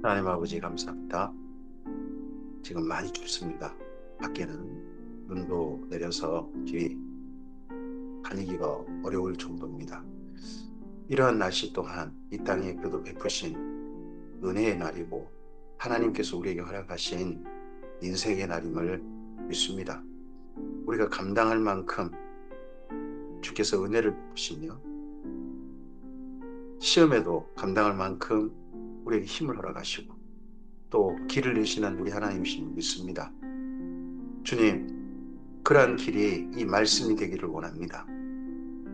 하나님 아버지 감사합니다. 지금 많이 춥습니다. 밖에는 눈도 내려서 길이 다니기가 어려울 정도입니다. 이러한 날씨 동안 이 땅에 그래도 베푸신 은혜의 날이고 하나님께서 우리에게 허락하신 인생의 날임을 믿습니다. 우리가 감당할 만큼 주께서 은혜를 베푸시며 시험에도 감당할 만큼 우리에게 힘을 허락하시고 또 길을 내시는 우리 하나님이심을 믿습니다. 주님, 그러한 길이 이 말씀이 되기를 원합니다.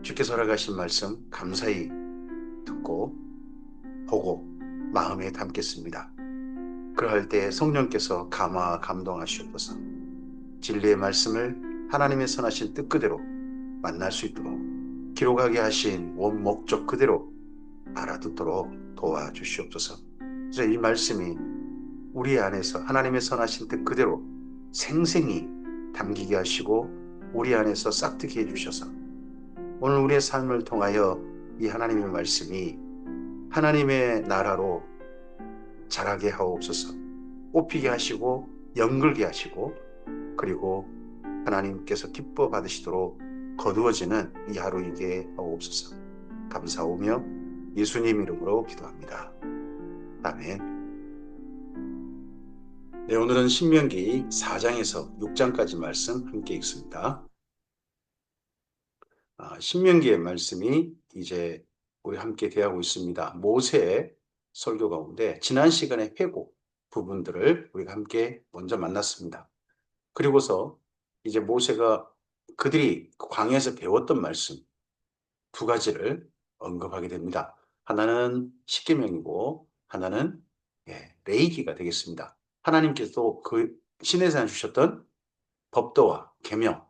주께서 허락하신 말씀 감사히 듣고 보고 마음에 담겠습니다. 그러할 때 성령께서 감동하시옵소서. 진리의 말씀을 하나님의 선하신 뜻 그대로 만날 수 있도록 기록하게 하신 원 목적 그대로 알아듣도록 도와주시옵소서. 그래서 이 말씀이 우리 안에서 하나님의 선하신 뜻 그대로 생생히 담기게 하시고 우리 안에서 싹트게 해주셔서 오늘 우리의 삶을 통하여 이 하나님의 말씀이 하나님의 나라로 자라게 하옵소서. 뽑히게 하시고 연글게 하시고 그리고 하나님께서 기뻐 받으시도록 거두어지는 이 하루이게 하옵소서. 감사오며 예수님 이름으로 기도합니다. 아멘. 네, 오늘은 신명기 4장에서 6장까지 말씀 함께 읽습니다. 신명기의 말씀이 이제 우리 함께 대하고 있습니다. 모세의 설교 가운데 지난 시간의 회고 부분들을 우리가 함께 먼저 만났습니다. 그리고서 이제 모세가 그들이 광야에서 배웠던 말씀 두 가지를 언급하게 됩니다. 하나는 십계명이고 하나는 레위기가 되겠습니다. 하나님께서 그 시내산에 주셨던 법도와 계명,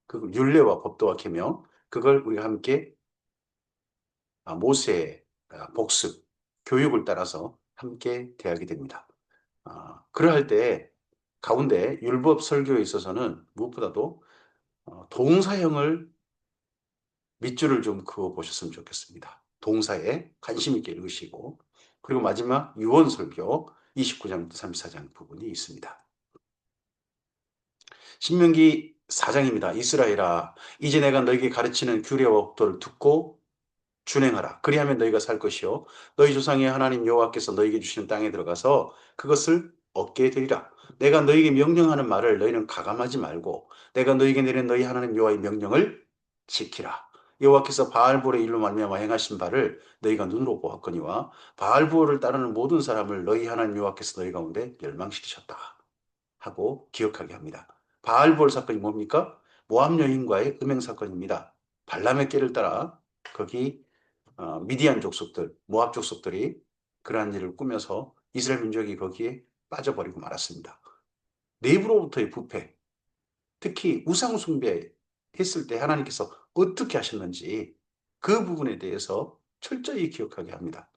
그 율례와 법도와 계명, 그걸 우리가 함께 모세의 복습, 교육을 따라서 함께 대하게 됩니다. 그러할 때 가운데 율법 설교에 있어서는 무엇보다도 동사형을 밑줄을 좀 그어 보셨으면 좋겠습니다. 동사에 관심 있게 읽으시고 그리고 마지막 유언 설교 29장부터 34장 부분이 있습니다. 신명기 4장입니다. 이스라엘아, 이제 내가 너에게 가르치는 규례와 법도를 듣고 준행하라. 그리하면 너희가 살 것이요 너희 조상의 하나님 여호와께서 너희에게 주시는 땅에 들어가서 그것을 얻게 되리라. 내가 너희에게 명령하는 말을 너희는 가감하지 말고 내가 너희에게 내린 너희 하나님 여호와의 명령을 지키라. 여호와께서 바알볼의 일로 말미암아 행하신 바를 너희가 눈으로 보았거니와 바알볼을 따르는 모든 사람을 너희 하나님 여호와께서 너희 가운데 멸망시키셨다 하고 기억하게 합니다. 바알볼 사건이 뭡니까? 모압 여인과의 음행 사건입니다. 발람의 깨를 따라 거기 미디안 족속들, 모압 족속들이 그러한 일을 꾸며서 이스라엘 민족이 거기에 빠져버리고 말았습니다. 내부로부터의 부패, 특히 우상 숭배했을 때 하나님께서 어떻게 하셨는지 그 부분에 대해서 철저히 기억하게 합니다.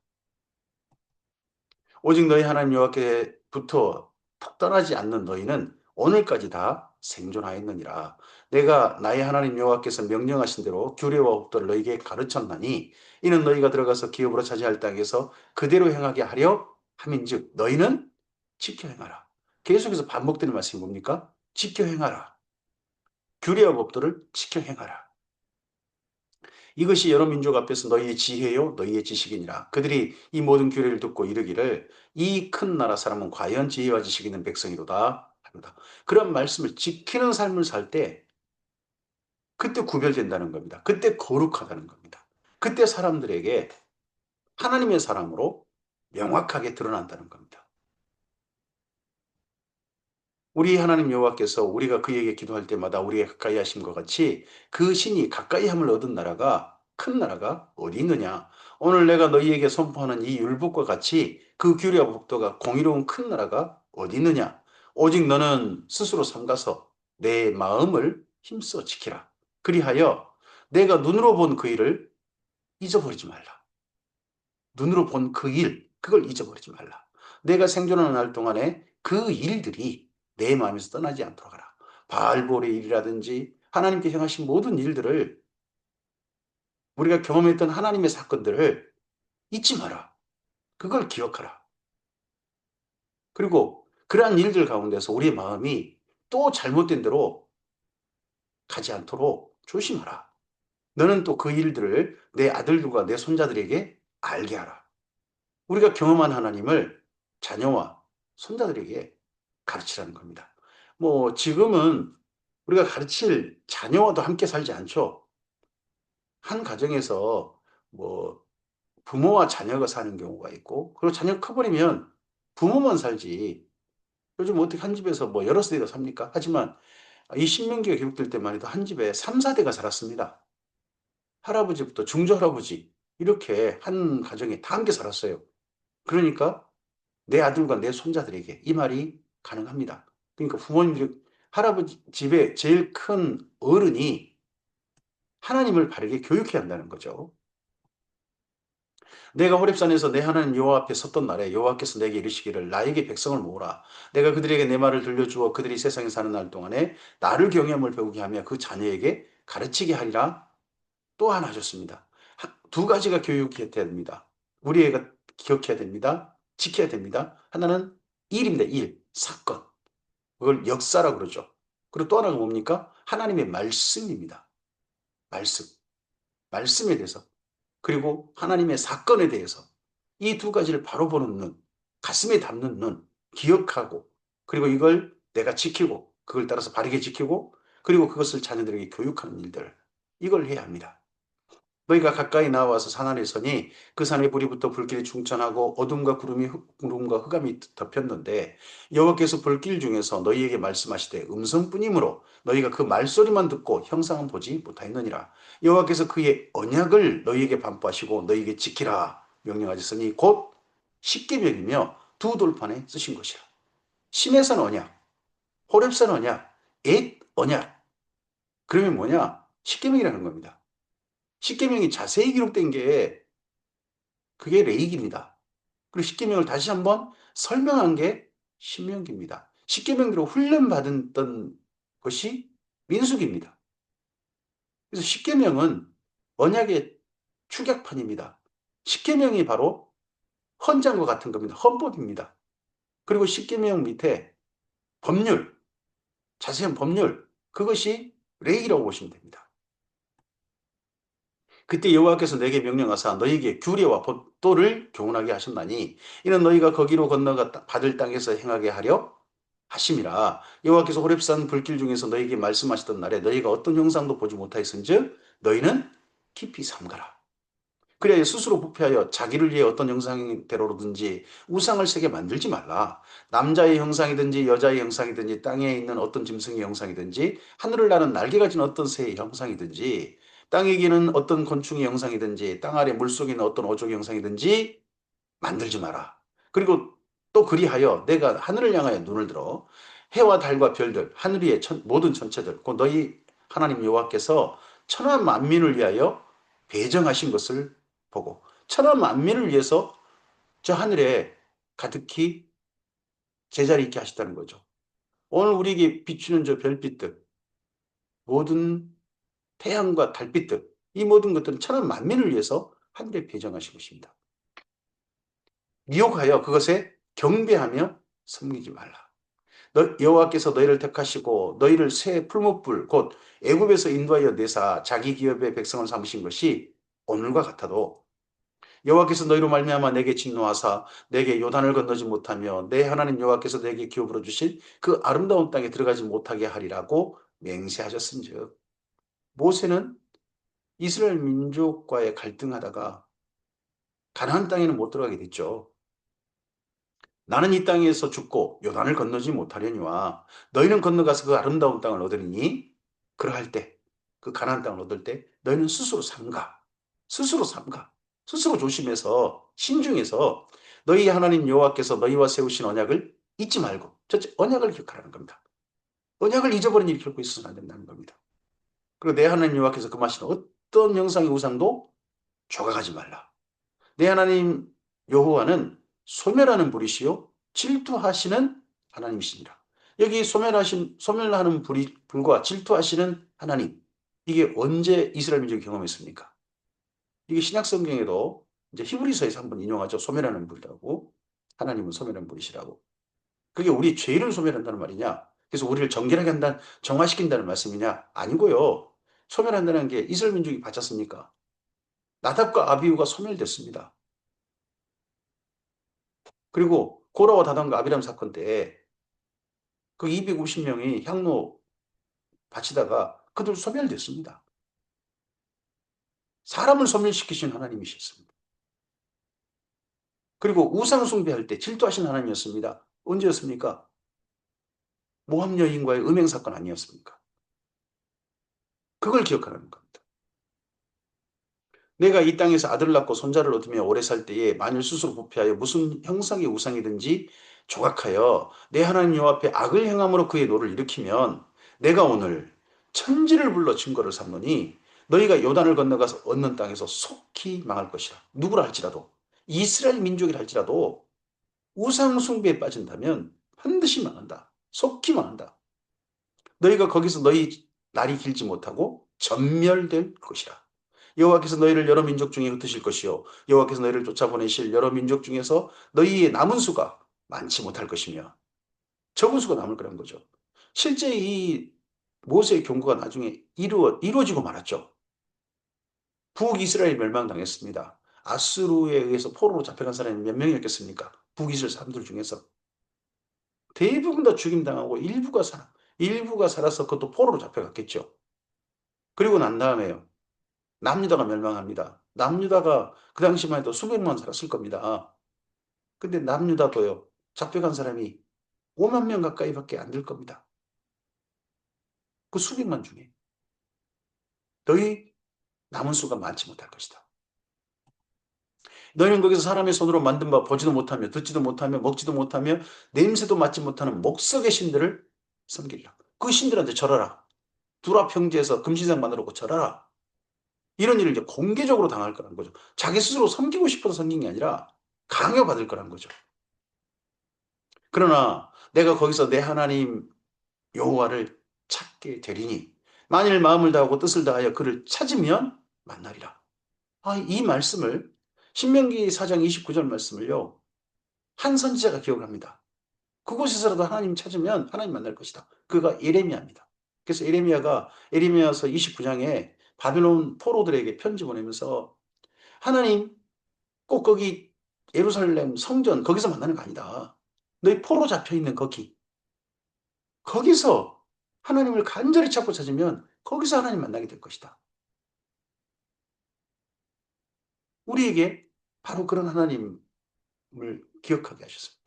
오직 너희 하나님 여호와께부터 떠나지 않는 너희는 오늘까지 다 생존하였느니라. 내가 나의 하나님 여호와께서 명령하신 대로 규례와 법도를 너희에게 가르쳤나니 이는 너희가 들어가서 기업으로 차지할 땅에서 그대로 행하게 하려 함인즉 너희는 지켜 행하라. 계속해서 반복되는 말씀이 뭡니까? 지켜 행하라. 규례와 법도를 지켜 행하라. 이것이 여러 민족 앞에서 너희의 지혜요 너희의 지식이니라. 그들이 이 모든 규례를 듣고 이르기를 이 큰 나라 사람은 과연 지혜와 지식 있는 백성이로다 합니다. 그런 말씀을 지키는 삶을 살 때 그때 구별된다는 겁니다. 그때 거룩하다는 겁니다. 그때 사람들에게 하나님의 사람으로 명확하게 드러난다는 겁니다. 우리 하나님 여호와께서 우리가 그에게 기도할 때마다 우리에게 가까이 하심과 같이 그 신이 가까이 함을 얻은 나라가 큰 나라가 어디 있느냐? 오늘 내가 너희에게 선포하는 이 율법과 같이 그 규례와 법도가 공의로운 큰 나라가 어디 있느냐? 오직 너는 스스로 삼가서 내 마음을 힘써 지키라. 그리하여 내가 눈으로 본 그 일을 잊어버리지 말라. 눈으로 본 그 일, 그걸 잊어버리지 말라. 내가 생존하는 날 동안에 그 일들이 내 마음에서 떠나지 않도록 하라. 바알볼의 일이라든지 하나님께 행하신 모든 일들을 우리가 경험했던 하나님의 사건들을 잊지 마라. 그걸 기억하라. 그리고 그러한 일들 가운데서 우리의 마음이 또 잘못된 대로 가지 않도록 조심하라. 너는 또 그 일들을 내 아들들과 내 손자들에게 알게 하라. 우리가 경험한 하나님을 자녀와 손자들에게 가르치라는 겁니다. 뭐 지금은 우리가 가르칠 자녀와도 함께 살지 않죠. 한 가정에서 뭐 부모와 자녀가 사는 경우가 있고, 그리고 자녀가 커버리면 부모만 살지. 요즘 어떻게 한 집에서 뭐 여러 세대가 삽니까? 하지만 이 신명기가 기록될 때만 해도 한 집에 3, 4대가 살았습니다. 할아버지부터 중조할아버지 이렇게 한 가정에 다 함께 살았어요. 그러니까 내 아들과 내 손자들에게 이 말이 가능합니다. 그러니까 부모님들, 할아버지 집에 제일 큰 어른이 하나님을 바르게 교육해야 한다는 거죠. 내가 호렙산에서 내 하나님 여호와 앞에 섰던 날에 여호와께서 내게 이르시기를 나에게 백성을 모으라. 내가 그들에게 내 말을 들려주어 그들이 세상에 사는 날 동안에 나를 경외함을 배우게 하며 그 자녀에게 가르치게 하리라. 또 하나 하셨습니다. 두 가지가 교육해야 됩니다. 우리 애가 기억해야 됩니다. 지켜야 됩니다. 하나는 일입니다. 일, 사건. 그걸 역사라고 그러죠. 그리고 또 하나가 뭡니까? 하나님의 말씀입니다. 말씀. 말씀에 대해서. 그리고 하나님의 사건에 대해서. 이 두 가지를 바로 보는 눈, 가슴에 담는 눈, 기억하고, 그리고 이걸 내가 지키고, 그걸 따라서 바르게 지키고, 그리고 그것을 자녀들에게 교육하는 일들. 이걸 해야 합니다. 너희가 가까이 나와서 산 아래 서니 그 산에 불이 붙어 불길이 충천하고 어둠과 구름과 흑암이 덮였는데 여호와께서 불길 중에서 너희에게 말씀하시되 음성뿐이므로 너희가 그 말소리만 듣고 형상은 보지 못하였느니라. 여호와께서 그의 언약을 너희에게 반포하시고 너희에게 지키라 명령하셨으니 곧 십계명이며 두 돌판에 쓰신 것이라. 시내산 언약, 호렙산 언약, 엣 언약. 그러면 뭐냐? 십계명이라는 겁니다. 십계명이 자세히 기록된 게 그게 레이기입니다. 그리고 십계명을 다시 한번 설명한 게 신명기입니다. 십계명대로 훈련받았던 것이 민수기입니다. 그래서 십계명은 언약의 축약판입니다. 십계명이 바로 헌장과 같은 겁니다. 헌법입니다. 그리고 십계명 밑에 법률, 자세한 법률, 그것이 레이라고 보시면 됩니다. 그때 여호와께서 내게 명령하사 너희에게 규례와 법도를 교훈하게 하셨나니 이는 너희가 거기로 건너가 받을 땅에서 행하게 하려 하심이라. 여호와께서 호렙산 불길 중에서 너희에게 말씀하시던 날에 너희가 어떤 형상도 보지 못하였은즉 너희는 깊이 삼가라. 그래야 스스로 부패하여 자기를 위해 어떤 형상대로든지 우상을 새게 만들지 말라. 남자의 형상이든지 여자의 형상이든지 땅에 있는 어떤 짐승의 형상이든지 하늘을 나는 날개 가진 어떤 새의 형상이든지 땅에 기는 어떤 곤충의 형상이든지 땅 아래 물속에 있는 어떤 어족의 형상이든지 만들지 마라. 그리고 또 그리하여 내가 하늘을 향하여 눈을 들어 해와 달과 별들 하늘 위의 모든 천체들 곧 너희 하나님 여호와께서 천하 만민을 위하여 배정하신 것을 보고 천하 만민을 위해서 저 하늘에 가득히 제자리 있게 하셨다는 거죠. 오늘 우리에게 비추는 저 별빛들 모든 태양과 달빛들 이 모든 것들은 천하 만민을 위해서 하늘에 배정하신 것입니다. 미혹하여 그것에 경배하며 섬기지 말라. 여호와께서 너희를 택하시고 너희를 새 풀무불 곧 애굽에서 인도하여 내사 자기 기업의 백성을 삼으신 것이 오늘과 같아도 여호와께서 너희로 말미암아 내게 진노하사 내게 요단을 건너지 못하며 내 하나님 여호와께서 내게 기업으로 주신 그 아름다운 땅에 들어가지 못하게 하리라고 맹세하셨은즉 모세는 이스라엘 민족과의 갈등하다가 가나안 땅에는 못 들어가게 됐죠. 나는 이 땅에서 죽고 요단을 건너지 못하려니와 너희는 건너가서 그 아름다운 땅을 얻으리니 그러할 때 그 가나안 땅을 얻을 때 너희는 스스로 삼가 스스로 삼가 스스로 조심해서 신중해서 너희 하나님 여호와께서 너희와 세우신 언약을 잊지 말고 첫째 언약을 기억하라는 겁니다. 언약을 잊어버린 일이 결코 있어서는 안 된다는 겁니다. 그리고 내 하나님 여호와께서 금하신 어떤 형상의 우상도 조각하지 말라. 내 하나님 여호와는 소멸하는 불이시요 질투하시는 하나님이시니라. 여기 소멸하는 불과 질투하시는 하나님. 이게 언제 이스라엘 민족이 경험했습니까? 이게 신약 성경에도 이제 히브리서에서 한번 인용하죠. 소멸하는 불이라고. 하나님은 소멸하는 불이시라고. 그게 우리 죄를 소멸한다는 말이냐? 그래서 우리를 정결하게 한다, 정화시킨다는 말씀이냐? 아니고요. 소멸한다는 게 이스라엘 민족이 바쳤습니까? 나답과 아비후가 소멸됐습니다. 그리고 고라와 다단과 아비람 사건 때 그 250명이 향로 바치다가 그들 소멸됐습니다. 사람을 소멸시키신 하나님이셨습니다. 그리고 우상 숭배할 때 질투하신 하나님이었습니다. 언제였습니까? 모함 여인과의 음행 사건 아니었습니까? 그걸 기억하라는 겁니다. 내가 이 땅에서 아들을 낳고 손자를 얻으며 오래 살 때에 만일 스스로 부패하여 무슨 형상의 우상이든지 조각하여 내 하나님 여호와 앞에 악을 행함으로 그의 노를 일으키면 내가 오늘 천지를 불러 증거를 삼노니 너희가 요단을 건너가서 얻는 땅에서 속히 망할 것이라. 누구라 할지라도 이스라엘 민족이라 할지라도 우상 숭배에 빠진다면 반드시 망한다. 속히 망한다. 너희가 거기서 너희 날이 길지 못하고 전멸될 것이라. 여호와께서 너희를 여러 민족 중에 흩으실 것이요 여호와께서 너희를 쫓아보내실 여러 민족 중에서 너희의 남은 수가 많지 못할 것이며 적은 수가 남을 거라는 거죠. 실제 이 모세의 경고가 나중에 이루어지고 말았죠. 북이스라엘이 멸망당했습니다. 아수르에 의해서 포로로 잡혀간 사람이 몇 명이었겠습니까? 북이스라엘 사람들 중에서 대부분 다 죽임당하고 일부가 살아서 그것도 포로로 잡혀갔겠죠. 그리고 난 다음에요. 남유다가 멸망합니다. 남유다가 그 당시만 해도 수백만 살았을 겁니다. 근데 남유다도요. 잡혀간 사람이 5만 명 가까이밖에 안 될 겁니다. 그 수백만 중에. 너희 남은 수가 많지 못할 것이다. 너희는 거기서 사람의 손으로 만든 바 보지도 못하며 듣지도 못하며 먹지도 못하며 냄새도 맡지 못하는 목석의 신들을 섬기리라. 그 신들한테 절하라. 두라 평지에서 금신상 만들어 놓고 절하라. 이런 일을 이제 공개적으로 당할 거라는 거죠. 자기 스스로 섬기고 싶어서 섬긴 게 아니라 강요받을 거라는 거죠. 그러나 내가 거기서 내 하나님 여호와를 찾게 되리니 만일 마음을 다하고 뜻을 다하여 그를 찾으면 만나리라. 이 말씀을 신명기 4장 29절 말씀을요. 한 선지자가 기억을 합니다. 그곳에서라도 하나님 찾으면 하나님 만날 것이다. 그가 예레미야입니다. 그래서 에레미야서 29장에 바벨론 포로들에게 편지 보내면서 하나님 꼭 거기 예루살렘 성전 거기서 만나는 거 아니다. 너희 포로 잡혀 있는 거기서 하나님을 간절히 찾고 찾으면 거기서 하나님 만나게 될 것이다. 우리에게 바로 그런 하나님을 기억하게 하셨습니다.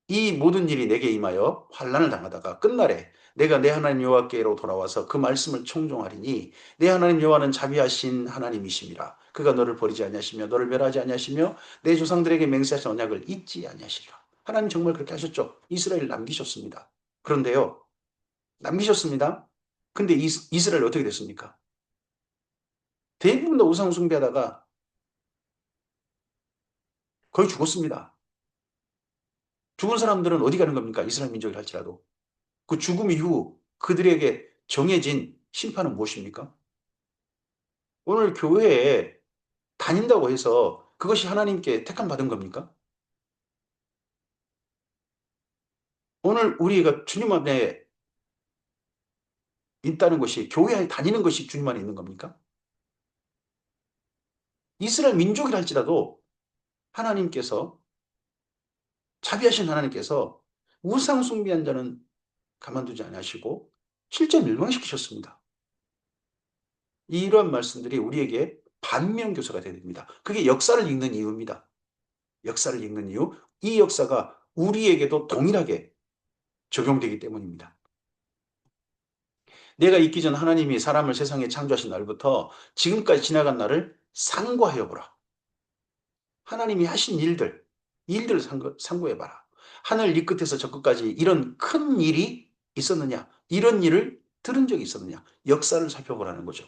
이 모든 일이 내게 임하여 환난을 당하다가 끝날에 내가 내 하나님 여호와께로 돌아와서 그 말씀을 청종하리니 내 하나님 여호와는 자비하신 하나님이심이라. 그가 너를 버리지 아니하시며 너를 멸하지 아니하시며 내 조상들에게 맹세하신 언약을 잊지 아니하시리라. 하나님 정말 그렇게 하셨죠. 이스라엘을 남기셨습니다. 그런데요. 남기셨습니다. 근데 이스라엘 어떻게 됐습니까? 대부분 다 우상 숭배하다가 거의 죽었습니다. 죽은 사람들은 어디 가는 겁니까? 이스라엘 민족이 할지라도. 그 죽음 이후 그들에게 정해진 심판은 무엇입니까? 오늘 교회에 다닌다고 해서 그것이 하나님께 택함 받은 겁니까? 오늘 우리가 주님 안에 있다는 것이 교회에 다니는 것이 주님 안에 있는 겁니까? 이스라엘 민족이라 할지라도 하나님께서 자비하신 하나님께서 우상 숭배한 자는 가만두지 않으시고 실제 멸망시키셨습니다. 이러한 말씀들이 우리에게 반면교사가 되야 됩니다. 그게 역사를 읽는 이유입니다. 역사를 읽는 이유, 이 역사가 우리에게도 동일하게 적용되기 때문입니다. 내가 있기 전 하나님이 사람을 세상에 창조하신 날부터 지금까지 지나간 날을 상고하여 보라. 하나님이 하신 일들을 상고해봐라. 하늘 이 끝에서 저 끝까지 이런 큰 일이 있었느냐? 이런 일을 들은 적이 있었느냐? 역사를 살펴보라는 거죠.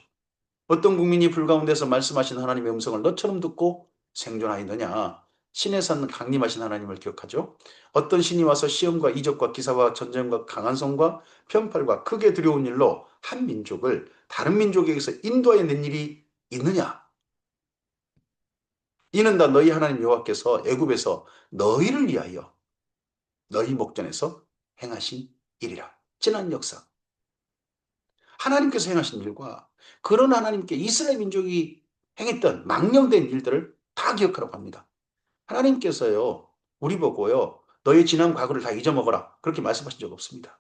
어떤 국민이 불가운데서 말씀하신 하나님의 음성을 너처럼 듣고 생존하였느냐? 신의 산 강림하신 하나님을 기억하죠. 어떤 신이 와서 시험과 이적과 기사와 전쟁과 강한 성과 편팔과 크게 두려운 일로 한 민족을 다른 민족에게서 인도하여 낸 일이 있느냐? 이는 다 너희 하나님 여호와께서 애굽에서 너희를 위하여 너희 목전에서 행하신 일이라. 지난 역사. 하나님께서 행하신 일과 그런 하나님께 이스라엘 민족이 행했던 망령된 일들을 다 기억하라고 합니다. 하나님께서요, 우리 보고요, 너의 지난 과거를 다 잊어먹어라. 그렇게 말씀하신 적 없습니다.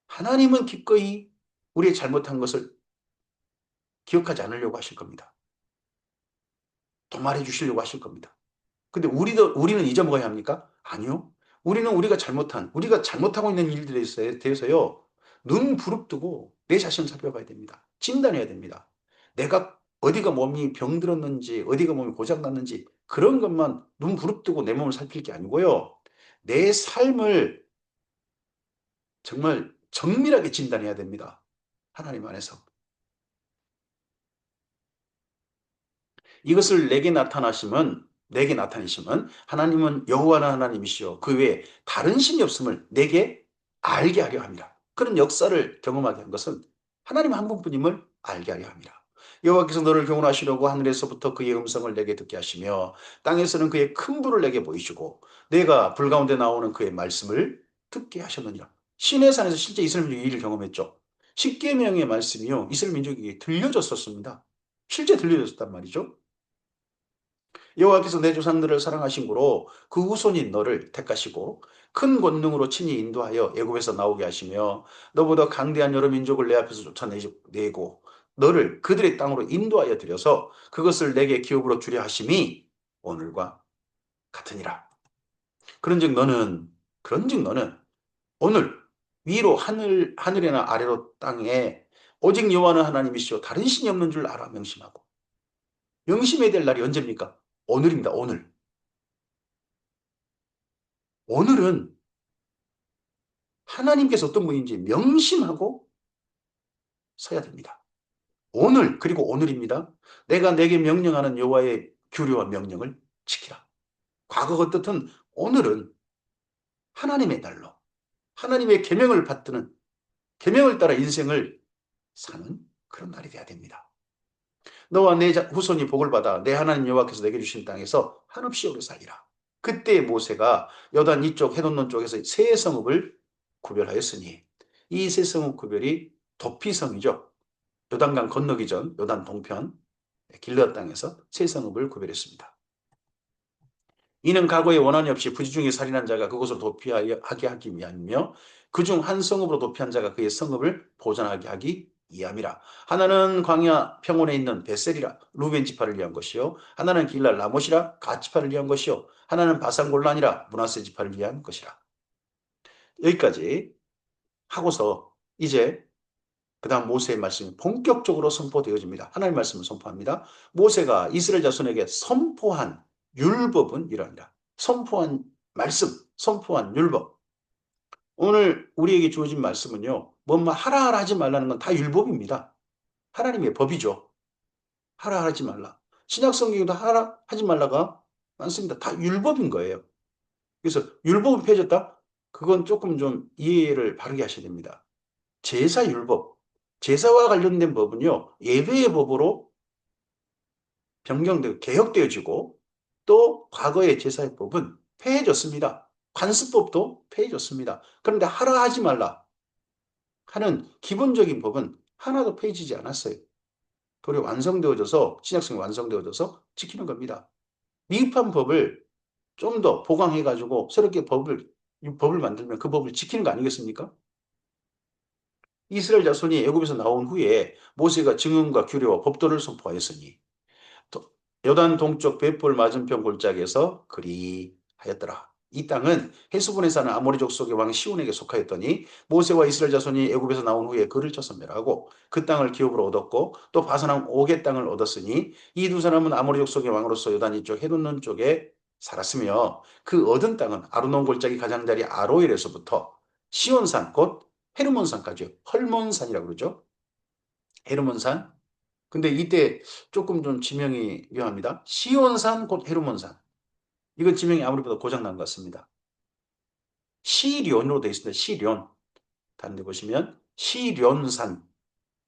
하나님은 기꺼이 우리의 잘못한 것을 기억하지 않으려고 하실 겁니다. 도말해 주시려고 하실 겁니다. 근데 우리는 잊어먹어야 합니까? 아니요. 우리는 우리가 잘못하고 있는 일들에 대해서요, 눈 부릅뜨고 내 자신을 살펴봐야 됩니다. 진단해야 됩니다. 내가 어디가 몸이 병들었는지, 어디가 몸이 고장났는지, 그런 것만 눈 부릅뜨고 내 몸을 살필 게 아니고요. 내 삶을 정말 정밀하게 진단해야 됩니다. 하나님 안에서. 이것을 내게 나타내심은 하나님은 여호와는 하나님이시요 그 외에 다른 신이 없음을 내게 알게 하려 합니다. 그런 역사를 경험하게 한 것은 하나님 한 분뿐임을 알게 하려 합니다. 여호와께서 너를 교훈하시려고 하늘에서부터 그의 음성을 내게 듣게 하시며 땅에서는 그의 큰 불을 내게 보이시고 내가 불 가운데 나오는 그의 말씀을 듣게 하셨느니라. 시내 산에서 실제 이스라엘 민족이 이 일을 경험했죠. 십계명의 말씀이요 이스라엘 민족에게 들려졌었습니다. 실제 들려졌단 말이죠. 여호와께서 내 조상들을 사랑하신 고로 그 후손인 너를 택하시고 큰 권능으로 친히 인도하여 애굽에서 나오게 하시며 너보다 강대한 여러 민족을 내 앞에서 쫓아내고 너를 그들의 땅으로 인도하여 들여서 그것을 내게 기업으로 주려 하심이 오늘과 같으니라. 그런즉 너는 오늘 위로 하늘이나 아래로 땅에 오직 여호와는 하나님이시오 다른 신이 없는 줄 알아 명심하고 명심해야 될 날이 언제입니까? 오늘입니다. 오늘. 오늘은 하나님께서 어떤 분인지 명심하고 서야 됩니다. 오늘 그리고 오늘입니다. 내가 내게 명령하는 여호와의 규례와 명령을 지키라. 과거가 어떻든 오늘은 하나님의 날로 하나님의 계명을 받드는 계명을 따라 인생을 사는 그런 날이 돼야 됩니다. 너와 내 후손이 복을 받아 내 하나님 여호와께서 내게 주신 땅에서 한없이 오래 살리라. 그때 모세가 여단 이쪽 해돋는 쪽에서 세 성읍을 구별하였으니 이 세 성읍 구별이 도피성이죠. 요단강 건너기 전 요단 동편 길르앗 땅에서 세 성읍을 구별했습니다. 이는 과거에 원한이 없이 부지 중에 살인한 자가 그곳으로 도피하게 하기 위함이며 그중 한 성읍으로 도피한 자가 그의 성읍을 보존하게 하기 이함이라. 하나는 광야 평원에 있는 베셀이라 루벤 지파를 위한 것이요 하나는 길랄 라못이라 갓 지파를 위한 것이요 하나는 바산 골란이라 므낫세 지파를 위한 것이라. 여기까지 하고서 이제 그 다음 모세의 말씀이 본격적으로 선포되어집니다. 하나님의 말씀을 선포합니다. 모세가 이스라엘 자손에게 선포한 율법은 이러합니다. 선포한 말씀, 선포한 율법. 오늘 우리에게 주어진 말씀은요. 뭐뭐 하라 하지 말라는 건 다 율법입니다. 하나님의 법이죠. 하라 하지 말라. 신약 성경에도 하라 하지 말라가 많습니다. 다 율법인 거예요. 그래서 율법이 폐해졌다? 그건 조금 좀 이해를 바르게 하셔야 됩니다. 제사율법, 제사와 관련된 법은요. 예배의 법으로 변경되고 개혁되어지고 또 과거의 제사의 법은 폐해졌습니다. 관습법도 폐해졌습니다. 그런데 하라 하지 말라 하는 기본적인 법은 하나도 폐해지지 않았어요. 도리어 완성되어져서 신약성이 완성되어져서 지키는 겁니다. 미흡한 법을 좀 더 보강해가지고 새롭게 법을 만들면 그 법을 지키는 거 아니겠습니까? 이스라엘 자손이 애굽에서 나온 후에 모세가 증언과 규례와 법도를 선포하였으니 요단 동쪽 벳볼 맞은편 골짜기에서 그리하였더라. 이 땅은 헤스본에 사는 아모리 족속의 왕 시온에게 속하였더니 모세와 이스라엘 자손이 애굽에서 나온 후에 그를 쳐 선멸하고 그 땅을 기업으로 얻었고 또 바산왕 옥의 땅을 얻었으니 이 두 사람은 아모리 족속의 왕으로서 요단 이쪽 해돋는 쪽에 살았으며 그 얻은 땅은 아르논 골짜기 가장자리 아로엘에서부터 시온산 곧 헤르몬산까지 헐몬산이라고 그러죠. 헤르몬산. 근데 이때 조금 좀 지명이 묘합니다. 시온산 곧 헤르몬산. 이건 지명이 아무리보다 고장난 것 같습니다. 시련으로 되어 있습니다. 시련. 다른 데 보시면 시련산.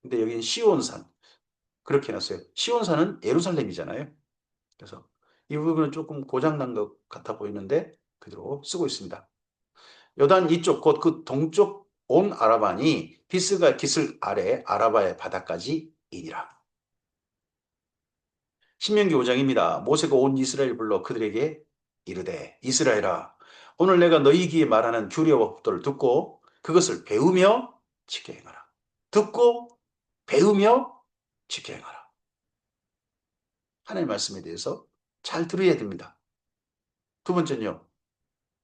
근데 여기는 시온산. 그렇게 해놨어요. 시온산은 예루살렘이잖아요. 그래서 이 부분은 조금 고장난 것 같아 보이는데 그대로 쓰고 있습니다. 요단 이쪽 곧 그 동쪽 온 아라바니 비스가 기슬 아래 아라바의 바다까지 이니라. 신명기 5장입니다. 모세가 온 이스라엘 불러 그들에게 이르되 이스라엘아 오늘 내가 너희 귀에 말하는 규례와 법도를 듣고 그것을 배우며 지켜 행하라. 듣고 배우며 지켜 행하라. 하나님의 말씀에 대해서 잘 들어야 됩니다. 두 번째는요.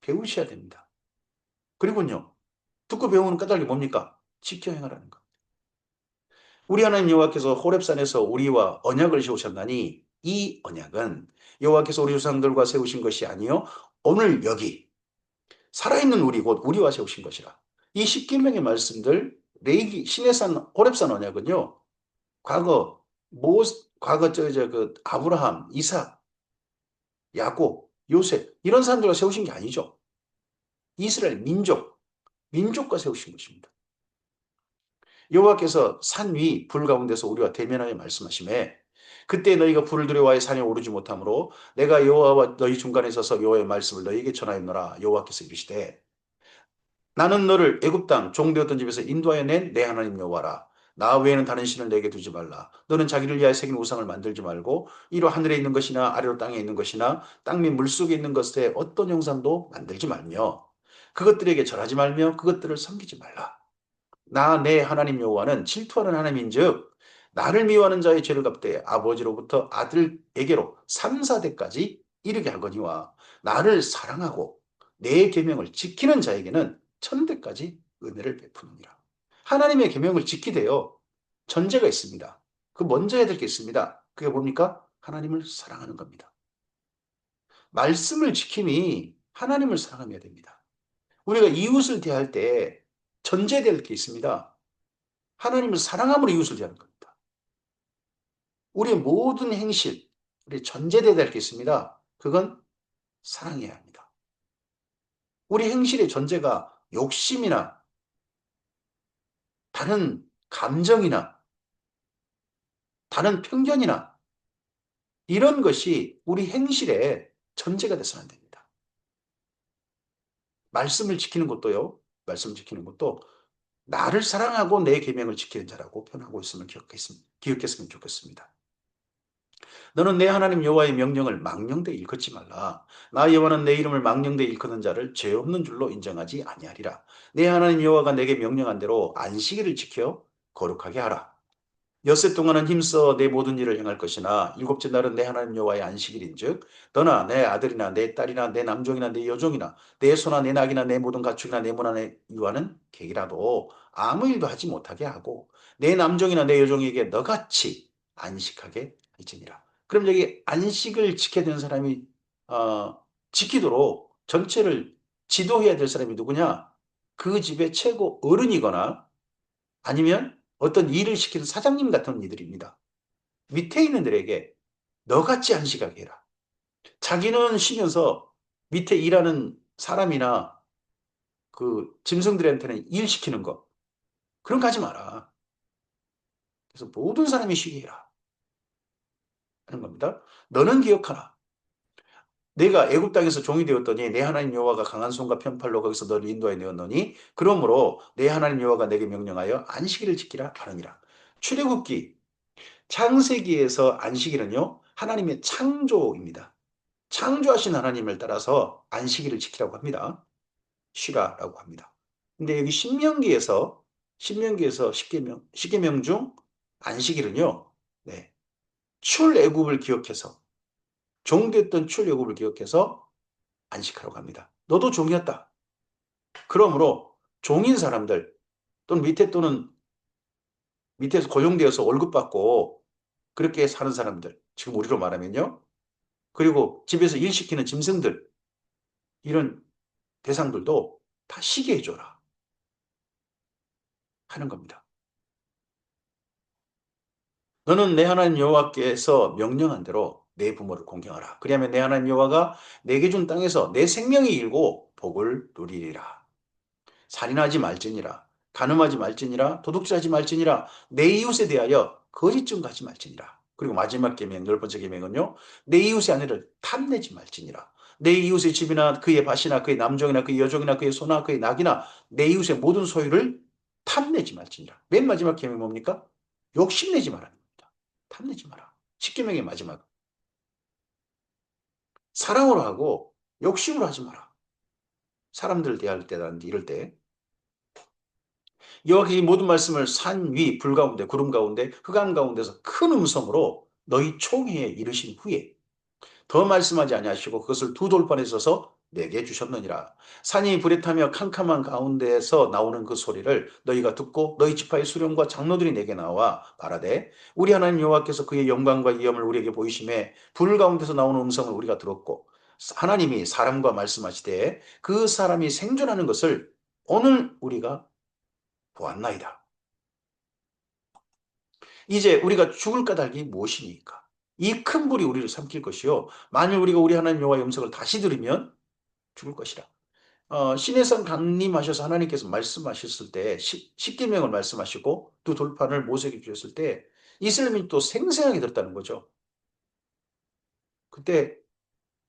배우셔야 됩니다. 그리고요. 듣고 배우는 까닭이 뭡니까? 지켜 행하라는 것. 우리 하나님 여호와께서 호렙산에서 우리와 언약을 세우셨나니 이 언약은 여호와께서 우리 조상들과 세우신 것이 아니요 오늘 여기 살아있는 우리 곧 우리와 세우신 것이라. 이 십계명의 말씀들 레이기 시내산 호렙산 언약은요. 과거 과거 그 아브라함, 이삭, 야곱, 요셉 이런 사람들과 세우신 게 아니죠. 이스라엘 민족과 세우신 것입니다. 여호와께서 산 위 불 가운데서 우리와 대면하여 말씀하시매 그때 너희가 불을 두려워하여 산에 오르지 못하므로 내가 여호와와 너희 중간에 서서 여호와의 말씀을 너희에게 전하였노라. 여호와께서 이르시되 나는 너를 애굽 땅 종되었던 집에서 인도하여 낸 내 하나님 여호와라. 나 외에는 다른 신을 내게 두지 말라. 너는 자기를 위하여 새긴 우상을 만들지 말고 이로 하늘에 있는 것이나 아래로 땅에 있는 것이나 땅 및 물속에 있는 것에 어떤 형상도 만들지 말며 그것들에게 절하지 말며 그것들을 섬기지 말라. 나 내 하나님 여호와는 질투하는 하나님인즉 나를 미워하는 자의 죄를 갚되 아버지로부터 아들에게로 3, 4대까지 이르게 하거니와 나를 사랑하고 내 계명을 지키는 자에게는 천대까지 은혜를 베푸느니라. 하나님의 계명을 지키되어 전제가 있습니다. 그 먼저 해야 될 게 있습니다. 그게 뭡니까? 하나님을 사랑하는 겁니다. 말씀을 지킴이 하나님을 사랑하면 됩니다. 우리가 이웃을 대할 때 전제될 게 있습니다. 하나님을 사랑함으로 이웃을 대하는 겁니다. 우리의 모든 행실, 우리 전제되어야 될 게 있습니다. 그건 사랑해야 합니다. 우리 행실의 전제가 욕심이나 다른 감정이나 다른 편견이나 이런 것이 우리 행실의 전제가 돼서는 안 됩니다. 말씀을 지키는 것도요. 말씀을 지키는 것도 나를 사랑하고 내 계명을 지키는 자라고 표현하고 있으면 기억했으면 좋겠습니다. 너는 내 하나님 여호와의 명령을 망령되이 일컫지 말라. 나 여호와는 내 이름을 망령되이 일컫는 자를 죄 없는 줄로 인정하지 아니하리라. 내 하나님 여호와가 내게 명령한 대로 안식일을 지켜 거룩하게 하라. 엿새 동안은 힘써 내 모든 일을 행할 것이나 일곱째 날은 내 하나님 여호와의 안식일인즉 너나 내 아들이나 내 딸이나 내 남종이나 내 여종이나 내 소나 내 낙이나 내 모든 가축이나 내 문화 내 유아는 객이라도 아무 일도 하지 못하게 하고 내 남종이나 내 여종에게 너같이 안식하게 할지니라. 그럼 여기 안식을 지켜야 되는 사람이 지키도록 전체를 지도해야 될 사람이 누구냐? 그 집의 최고 어른이거나 아니면 어떤 일을 시키는 사장님 같은 이들입니다. 밑에 있는들에게 너같이 안식하게 해라. 자기는 쉬면서 밑에 일하는 사람이나 그 짐승들한테는 일 시키는 거. 그런 거 하지 마라. 그래서 모든 사람이 쉬게 해라. 하는 겁니다. 너는 기억하라. 내가 애굽 땅에서 종이 되었더니 내 하나님 여호와가 강한 손과 편팔로 거기서 너를 인도하여 내었노니 그러므로 내 하나님 여호와가 내게 명령하여 안식일을 지키라 하느니라. 출애굽기 창세기에서 안식일은요, 하나님의 창조입니다. 창조하신 하나님을 따라서 안식일을 지키라고 합니다. 쉬라라고 합니다. 근데 여기 신명기에서 십계명 중 안식일은요, 네, 출애굽을 기억해서, 종됐던 출애굽을 기억해서 안식하라고 합니다. 너도 종이었다. 그러므로 종인 사람들, 또는 밑에서 고용되어서 월급 받고 그렇게 사는 사람들, 지금 우리로 말하면요, 그리고 집에서 일 시키는 짐승들, 이런 대상들도 다 쉬게 해줘라 하는 겁니다. 너는 내 하나님 여호와께서 명령한 대로 내 부모를 공경하라. 그리하면 내 하나님 여호와가 내게 준 땅에서 내 생명이 일고 복을 누리리라. 살인하지 말지니라. 간음하지 말지니라, 도둑질하지 말지니라, 내 이웃에 대하여 거짓 증거하지 말지니라. 그리고 마지막 계명, 열 번째 계명은요, 내 이웃의 아내를 탐내지 말지니라. 내 이웃의 집이나 그의 밭이나 그의 남종이나 그의 여종이나 그의 소나 그의 낙이나 내 이웃의 모든 소유를 탐내지 말지니라. 맨 마지막 계명이 뭡니까? 욕심내지 말라는 겁니다. 탐내지 마라. 십계명의 마지막. 사랑으로 하고 욕심으로 하지 마라. 사람들 대할 때라든지 이럴 때. 여호와께서 이 모든 말씀을 산 위, 불 가운데, 구름 가운데, 흑암 가운데서 큰 음성으로 너희 총회에 이르신 후에 더 말씀하지 아니하시고 그것을 두 돌판에 써서 내게 주셨느니라. 산이 불에 타며 캄캄한 가운데에서 나오는 그 소리를 너희가 듣고 너희 지파의 수령과 장로들이 내게 나와 말하되 우리 하나님 여호와께서 그의 영광과 위엄을 우리에게 보이심에 불 가운데서 나오는 음성을 우리가 들었고 하나님이 사람과 말씀하시되 그 사람이 생존하는 것을 오늘 우리가 보았나이다. 이제 우리가 죽을 까닭이 무엇이니까? 이 큰 불이 우리를 삼킬 것이요. 만일 우리가 우리 하나님 여호와의 음성을 다시 들으면 죽을 것이라. 시내산 강림하셔서 하나님께서 말씀하셨을 때 십계명을 말씀하시고 두 돌판을 모세에게 주셨을 때 이스라엘이 또 생생하게 들었다는 거죠. 그때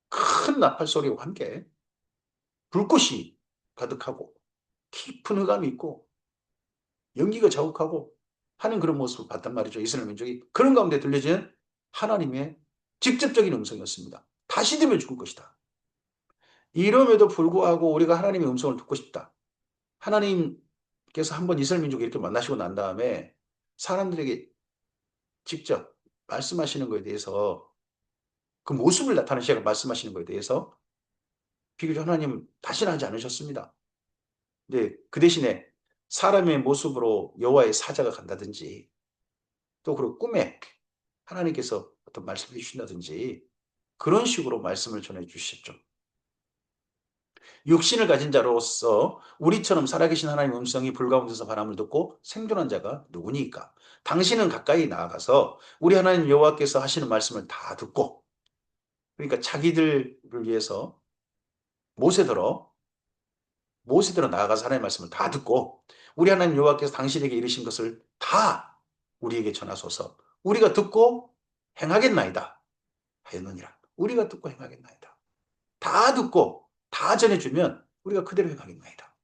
큰 나팔 소리와 함께 불꽃이 가득하고 깊은 흑암이 있고 연기가 자욱하고 하는 그런 모습을 봤단 말이죠. 이스라엘 민족이. 그런 가운데 들려지는 하나님의 직접적인 음성이었습니다. 다시 들으면 죽을 것이다. 이럼에도 불구하고 우리가 하나님의 음성을 듣고 싶다. 하나님께서 한번 이스라엘 민족을 이렇게 만나시고 난 다음에 사람들에게 직접 말씀하시는 것에 대해서 그 모습을 나타내시고 말씀하시는 것에 대해서 비교적 하나님 다시는 하지 않으셨습니다. 근데 그 대신에 사람의 모습으로 여호와의 사자가 간다든지 또 그리고 꿈에 하나님께서 어떤 말씀을 해주신다든지 그런 식으로 말씀을 전해 주셨죠. 육신을 가진 자로서 우리처럼 살아계신 하나님의 음성이 불 가운데서 바람을 듣고 생존한 자가 누구니까? 당신은 가까이 나아가서 우리 하나님 여호와께서 하시는 말씀을 다 듣고 그러니까 자기들을 위해서 모세더러 모세대로 나아가서 하나님의 말씀을 다 듣고 우리 하나님 여호와께서 당신에게 이르신 것을 다 우리에게 전하소서. 우리가 듣고 행하겠나이다 하였느니라. 우리가 듣고 행하겠나이다. 다 듣고 다 전해주면 우리가 그대로 행하겠나이다.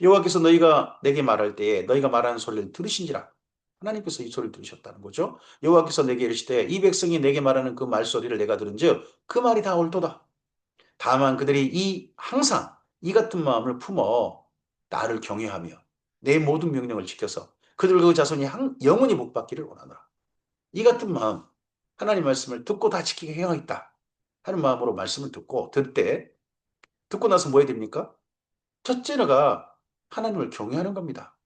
여호와께서 너희가 내게 말할 때에 너희가 말하는 소리를 들으신지라. 하나님께서 이 소리를 들으셨다는 거죠. 여호와께서 내게 이르시되 이 백성이 내게 말하는 그 말소리를 내가 들은즉 그 말이 다 옳도다. 다만 그들이 항상 이 같은 마음을 품어 나를 경외하며 내 모든 명령을 지켜서 그들 그 자손이 영원히 복받기를 원하노라. 이 같은 마음, 하나님 말씀을 듣고 다 지키게 행하겠다 하는 마음으로 말씀을 들을 때 듣고 나서 뭐 해야 됩니까? 첫째가 하나님을 경외하는 겁니다.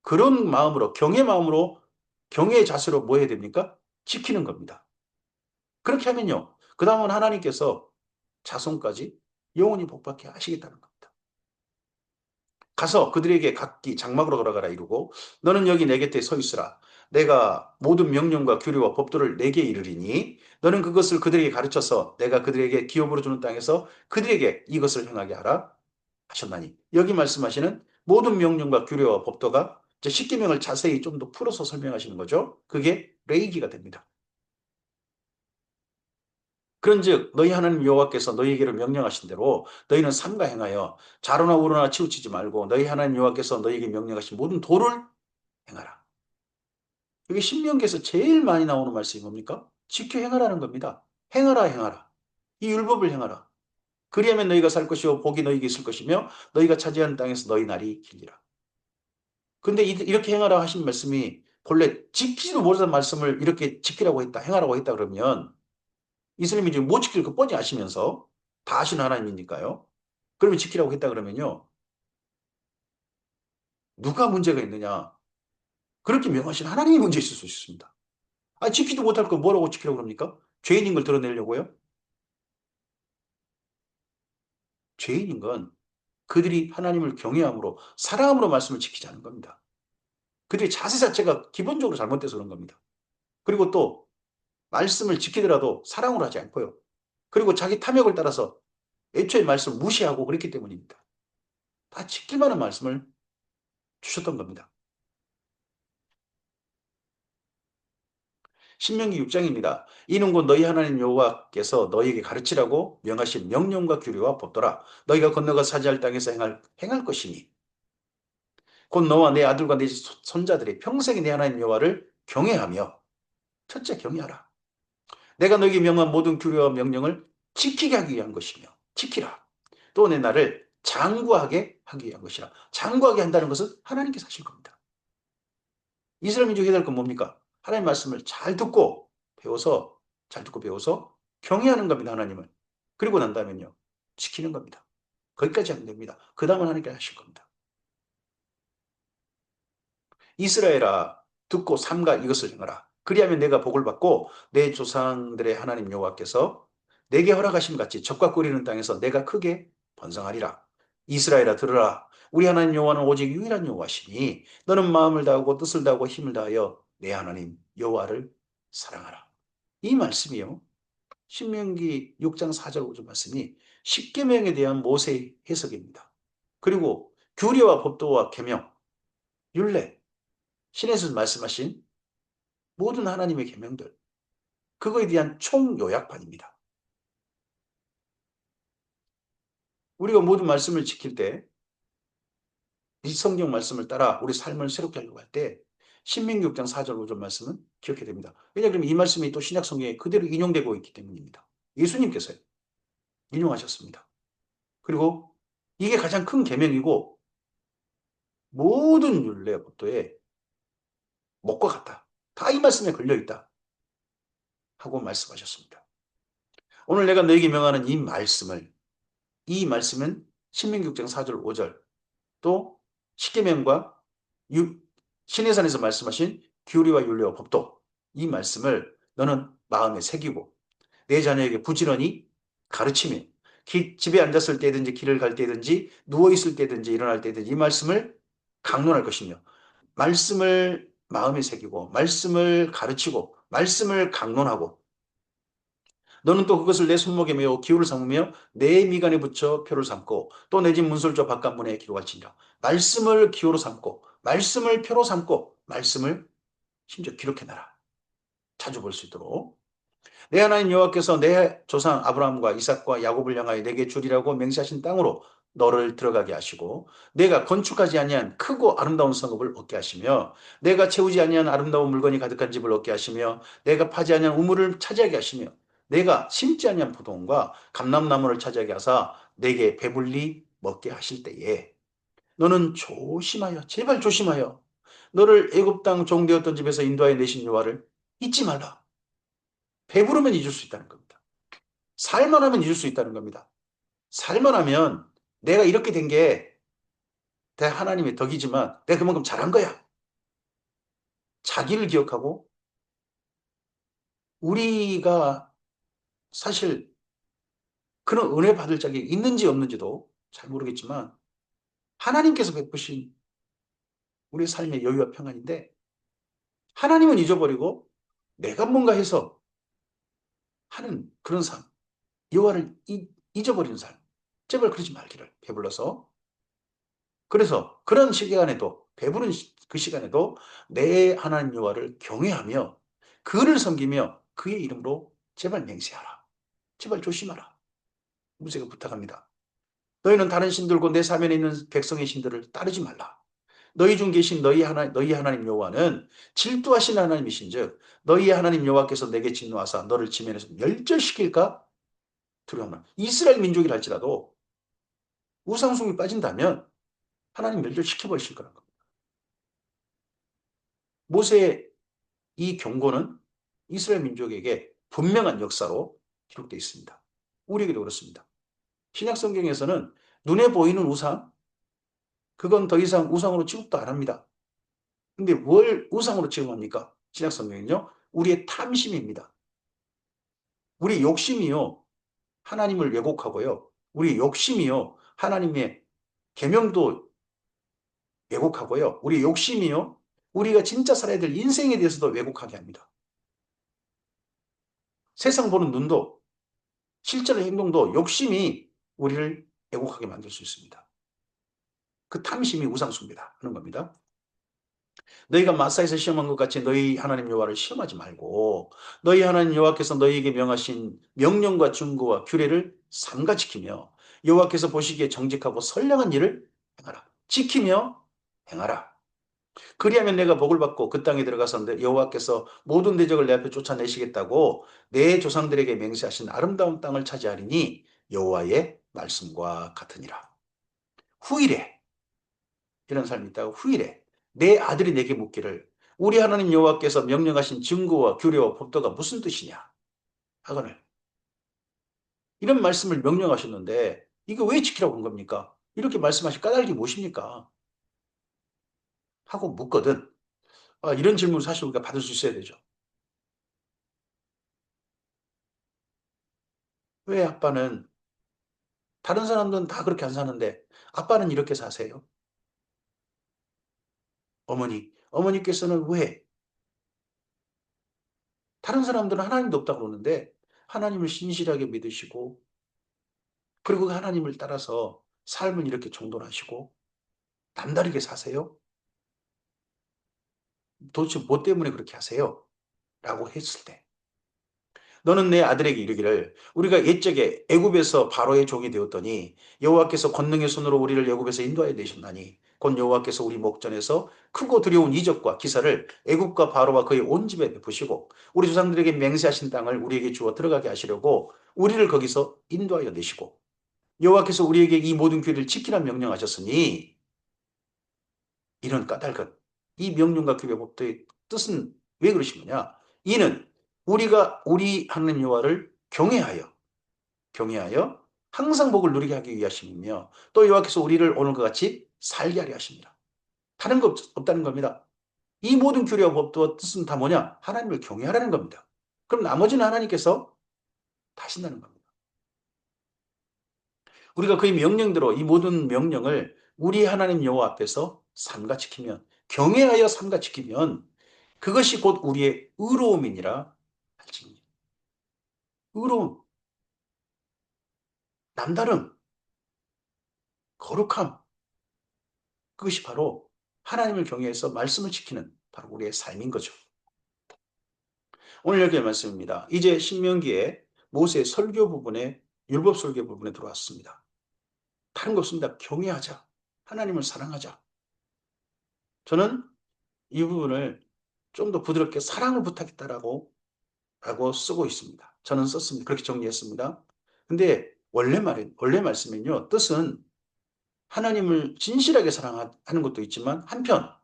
그런 마음으로 경외 마음으로 경외의 자세로 뭐 해야 됩니까? 지키는 겁니다. 그렇게 하면요. 그 다음은 하나님께서 자손까지 영원히 복받게 하시겠다는 겁니다. 가서 그들에게 각기 장막으로 돌아가라 이루고 너는 여기 내 곁에 서 있으라. 내가 모든 명령과 규례와 법도를 내게 이르리니 너는 그것을 그들에게 가르쳐서 내가 그들에게 기업으로 주는 땅에서 그들에게 이것을 행하게 하라 하셨나니 여기 말씀하시는 모든 명령과 규례와 법도가 이제 십계명을 자세히 좀 더 풀어서 설명하시는 거죠. 그게 레이기가 됩니다. 그런즉 너희 하나님 여호와께서 너희에게로 명령하신 대로 너희는 삼가 행하여 좌로나 우로나 치우치지 말고 너희 하나님 여호와께서 너희에게 명령하신 모든 도를 행하라. 여기 신명기에서 제일 많이 나오는 말씀이 뭡니까? 지켜 행하라는 겁니다. 행하라 행하라. 이 율법을 행하라. 그리하면 너희가 살 것이요 복이 너희에게 있을 것이며 너희가 차지하는 땅에서 너희 날이 길리라. 근데 이렇게 행하라 하신 말씀이 본래 지키지도 못한 말씀을 이렇게 지키라고 했다, 행하라고 했다 그러면 이스라엘이 지금 못 지킬 거 뻔히 아시면서 다 아시는 하나님이니까요. 그러면 지키라고 했다 그러면요. 누가 문제가 있느냐? 그렇게 명하신 하나님이 문제 있을 수 있습니다. 아, 지키도 못할 거 뭐라고 지키라고 그럽니까? 죄인인 걸 드러내려고요? 죄인인 건 그들이 하나님을 경외함으로 사랑함으로 말씀을 지키지 않은 겁니다. 그들의 자세 자체가 기본적으로 잘못돼서 그런 겁니다. 그리고 또 말씀을 지키더라도 사랑으로 하지 않고요. 그리고 자기 탐욕을 따라서 애초에 말씀을 무시하고 그랬기 때문입니다. 다 지킬 만한 말씀을 주셨던 겁니다. 신명기 6장입니다. 이는 곧 너희 하나님 여호와께서 너희에게 가르치라고 명하신 명령과 규례와 법도라. 너희가 건너가 사지할 땅에서 행할 것이니 곧 너와 내 아들과 내 손자들이 평생에 내 하나님 여호와를 경외하며 첫째 경외하라. 내가 너희에게 명한 모든 규례와 명령을 지키게 하기 위한 것이며 지키라. 또 내 나를 장구하게 하기 위한 것이라. 장구하게 한다는 것은 하나님께서 하실 겁니다. 이스라엘 민족이 해야 될 건 뭡니까? 하나님 말씀을 잘 듣고 배워서 경외하는 겁니다. 하나님을. 그리고 난 다음에는요. 지키는 겁니다. 거기까지 하면 됩니다. 그 다음은 하나님께서 하실 겁니다. 이스라엘아 듣고 삼가 이것을 행하라. 그리하면 내가 복을 받고 내 조상들의 하나님 여호와께서 내게 허락하심 같이 적과 꿀이는 땅에서 내가 크게 번성하리라. 이스라엘아 들으라. 우리 하나님 여호와는 오직 유일한 여호와시니 너는 마음을 다하고 뜻을 다하고 힘을 다하여 내 하나님 여호와를 사랑하라. 이 말씀이요. 신명기 6장 4절 5절 말씀이 십계명에 대한 모세의 해석입니다. 그리고 규례와 법도와 계명, 율례, 신에서 말씀하신 모든 하나님의 계명들, 그거에 대한 총요약판입니다. 우리가 모든 말씀을 지킬 때, 이 성경 말씀을 따라 우리 삶을 새롭게 하려고 할 때, 신명기 6장 4절 5절 말씀은 기억해야 됩니다. 왜냐하면 이 말씀이 또 신약 성경에 그대로 인용되고 있기 때문입니다. 예수님께서 인용하셨습니다. 그리고 이게 가장 큰 계명이고 모든 율례 법도에 목과 같다. 다 이 말씀에 걸려있다. 하고 말씀하셨습니다. 오늘 내가 너에게 명하는 이 말씀은 신명기 6장 4절 5절 또 십계명과 시내산에서 말씀하신 규례와 율례와 법도 이 말씀을 너는 마음에 새기고 내 자녀에게 부지런히 가르치며 집에 앉았을 때든지 길을 갈 때든지 누워있을 때든지 일어날 때든지 이 말씀을 강론할 것이며 말씀을 마음에 새기고 말씀을 가르치고 말씀을 강론하고 너는 또 그것을 내 손목에 메어 기호를 삼으며 내 미간에 붙여 표를 삼고 또 내 집 문설주 바깥문에 기록할지니라. 말씀을 기호로 삼고 말씀을 표로 삼고 말씀을 심지어 기록해놔라. 자주 볼 수 있도록. 내 하나님 여호와께서 내 조상 아브라함과 이삭과 야곱을 향하여 내게 주리라고 맹세하신 땅으로 너를 들어가게 하시고 내가 건축하지 아니한 크고 아름다운 성읍을 얻게 하시며 내가 채우지 아니한 아름다운 물건이 가득한 집을 얻게 하시며 내가 파지 아니한 우물을 차지하게 하시며 내가 심지 아니한 부동과 감람나무를 차지하게 하사 내게 배불리 먹게 하실 때에 너는 조심하여 제발 조심하여 너를 애굽 땅 종되었던 집에서 인도하여 내신 여호와를 잊지 말라. 배부르면 잊을 수 있다는 겁니다. 살만하면 잊을 수 있다는 겁니다. 살만하면 내가 이렇게 된 게 하나님의 덕이지만 내가 그만큼 잘한 거야. 자기를 기억하고 우리가 사실 그런 은혜 받을 자격이 있는지 없는지도 잘 모르겠지만 하나님께서 베푸신 우리 삶의 여유와 평안인데 하나님은 잊어버리고 내가 뭔가 해서 하는 그런 삶, 여호와를 잊어버리는 삶. 제발 그러지 말기를 배불러서. 그래서 그런 시간에도 배부른 그 시간에도 내 하나님 여호와를 경외하며 그를 섬기며 그의 이름으로 제발 맹세하라. 제발 조심하라. 무세가 부탁합니다. 너희는 다른 신들고 내 사면에 있는 백성의 신들을 따르지 말라. 너희 중 계신 너희 하나님 여호와는 질투하신 하나님이신즉 너희 하나님 여호와께서 내게 진노하사 너를 지면에서 멸절시킬까 두려워하라. 이스라엘 민족이라 할지라도 우상숭이 빠진다면 하나님 멸절시켜 버리실 거라는 겁니다. 모세의 이 경고는 이스라엘 민족에게 분명한 역사로 기록되어 있습니다. 우리에게도 그렇습니다. 신약 성경에서는 눈에 보이는 우상, 그건 더 이상 우상으로 취급도 안 합니다. 근데 뭘 우상으로 취급합니까? 신약 성경은요, 우리의 탐심입니다. 우리 욕심이요, 하나님을 왜곡하고요. 우리 욕심이요, 하나님의 계명도 왜곡하고요. 우리 욕심이요, 우리가 진짜 살아야 될 인생에 대해서도 왜곡하게 합니다. 세상 보는 눈도 실제로 행동도 욕심이 우리를 왜곡하게 만들 수 있습니다. 그 탐심이 우상 숭배다 하는 겁니다. 너희가 마사에서 시험한 것 같이 너희 하나님 여호와를 시험하지 말고 너희 하나님 여호와께서 너희에게 명하신 명령과 준거와 규례를 삼가 지키며 여호와께서 보시기에 정직하고 선량한 일을 행하라. 지키며 행하라. 그리하면 내가 복을 받고 그 땅에 들어가서 여호와께서 모든 대적을 내 앞에 쫓아내시겠다고 내 조상들에게 맹세하신 아름다운 땅을 차지하리니 여호와의 말씀과 같으니라. 후일에 이런 삶이 있다고 후일에 내 아들이 내게 묻기를 우리 하나님 여호와께서 명령하신 증거와 규례와 법도가 무슨 뜻이냐 하거늘 이런 말씀을 명령하셨는데 이거 왜 지키라고 한 겁니까? 이렇게 말씀하실 까닭이 무엇입니까? 하고 묻거든. 이런 질문을 사실 우리가 받을 수 있어야 되죠. 왜 아빠는 다른 사람들은 다 그렇게 안 사는데 아빠는 이렇게 사세요? 어머니께서는 왜 다른 사람들은 하나님도 없다고 그러는데 하나님을 신실하게 믿으시고 그리고 그 하나님을 따라서 삶을 이렇게 정돈하시고 남다르게 사세요? 도대체 뭐 때문에 그렇게 하세요? 라고 했을 때 너는 내 아들에게 이르기를 우리가 옛적에 애굽에서 바로의 종이 되었더니 여호와께서 권능의 손으로 우리를 애굽에서 인도하여 내셨나니 곧 여호와께서 우리 목전에서 크고 두려운 이적과 기사를 애굽과 바로와 그의 온 집에 베푸시고 우리 조상들에게 맹세하신 땅을 우리에게 주어 들어가게 하시려고 우리를 거기서 인도하여 내시고 여호와께서 우리에게 이 모든 규례를 지키라 명령하셨으니 이런 까닭은 이 명령과 규례 법도의 뜻은 왜 그러시느냐? 이는 우리가 우리 하나님 여호와를 경외하여 항상 복을 누리게 하기 위하심이며 또 여호와께서 우리를 오늘과 같이 살게 하려 하십니다. 다른 거 없다는 겁니다. 이 모든 규례와 법도와 뜻은 다 뭐냐? 하나님을 경외하라는 겁니다. 그럼 나머지는 하나님께서 다신다는 겁니다. 우리가 그의 명령대로 이 모든 명령을 우리 하나님 여호와 앞에서 삼가 지키면 경외하여 삼가 지키면 그것이 곧 우리의 의로움이니라 할지니 의로움, 남다름, 거룩함 그것이 바로 하나님을 경외해서 말씀을 지키는 바로 우리의 삶인 거죠. 오늘 여기의 말씀입니다. 이제 신명기에 모세의 설교 부분에 율법 설교 부분에 들어왔습니다. 다른 거 없습니다. 경외하자. 하나님을 사랑하자. 저는 이 부분을 좀 더 부드럽게 사랑을 부탁했다라고 쓰고 있습니다. 저는 썼습니다. 그렇게 정리했습니다. 근데 원래 말씀은요, 뜻은 하나님을 진실하게 사랑하는 것도 있지만 한편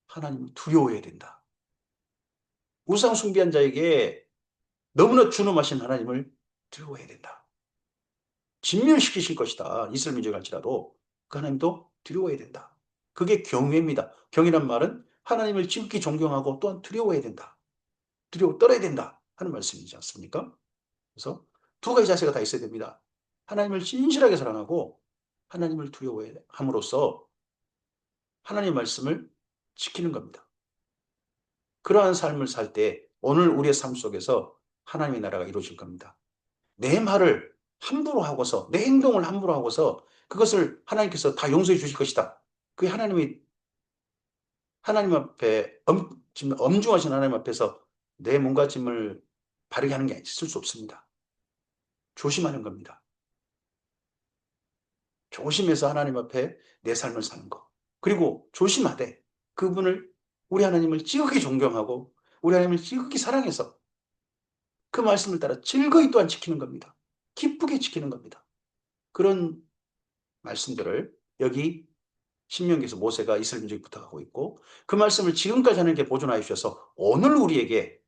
하나님을 두려워해야 된다. 우상 숭배한 자에게 너무나 준엄하신 하나님을 두려워해야 된다. 진멸시키실 것이다. 이스라엘 민족이 할지라도 그 하나님도 두려워해야 된다. 그게 경외입니다. 경이란 말은 하나님을 지극히 존경하고 또한 두려워해야 된다. 두려워 떨어야 된다 하는 말씀이지 않습니까? 그래서 두 가지 자세가 다 있어야 됩니다. 하나님을 진실하게 사랑하고 하나님을 두려워함으로써 하나님의 말씀을 지키는 겁니다. 그러한 삶을 살 때 오늘 우리의 삶 속에서 하나님의 나라가 이루어질 겁니다. 내 말을 함부로 하고서 내 행동을 함부로 하고서 그것을 하나님께서 다 용서해 주실 것이다. 그게 하나님 앞에 지금 엄중하신 하나님 앞에서 내 몸가짐을 바르게 하는 게 있을 수 없습니다. 조심하는 겁니다. 조심해서 하나님 앞에 내 삶을 사는 것. 그리고 조심하되 그분을 우리 하나님을 지극히 존경하고 우리 하나님을 지극히 사랑해서 그 말씀을 따라 즐거이 또한 지키는 겁니다. 기쁘게 지키는 겁니다. 그런 말씀들을 여기 신명기에서 모세가 이스라엘 민족에 부탁하고 있고 그 말씀을 지금까지 하나님께 보존하여 주셔서 오늘 우리에게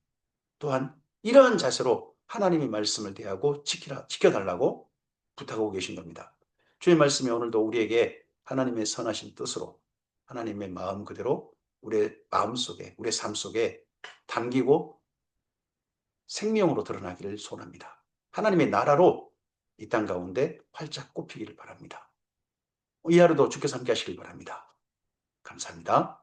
또한 이러한 자세로 하나님의 말씀을 대하고 지켜달라고 부탁하고 계신 겁니다. 주의 말씀이 오늘도 우리에게 하나님의 선하신 뜻으로 하나님의 마음 그대로 우리의 마음 속에 우리의 삶 속에 담기고 생명으로 드러나기를 소원합니다. 하나님의 나라로 이 땅 가운데 활짝 꽃피기를 바랍니다. 이 하루도 주께서 함께 하시길 바랍니다. 감사합니다.